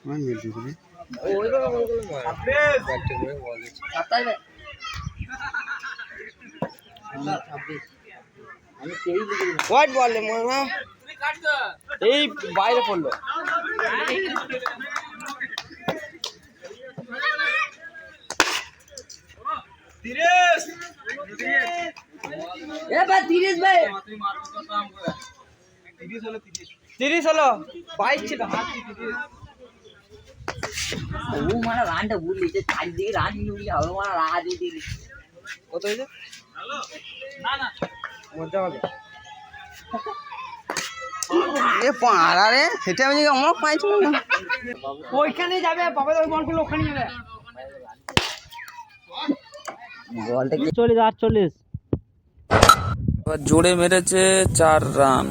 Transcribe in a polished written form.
মান মিলতে দিলে ওই তো বল মার ব্যাটে করে বল সাতাই রে আমি 26 আমি 23 লিখে দিলাম হোয়াইট বল রে মারা তুমি কাট দাও এই বাইরে পড়লো তিরিশ এ ভাই 30 ভাই তুমি মারো তো কাম করে 30 হলো 22 ছিল হাত 30 ও মারা রানটা ভুল লিখে চারদিকে রান নিউলি হবে মারা রাজ দিলি কত হইছে হ্যালো না না মজা হবে এ পাড়া রে সেটা আমি আমার পাইছি না ওইখানে যাবে বাবা ওই বলগুলো ওখানে যাবে বলটা কি 40 48 জোরে মেরেছে 4 রান।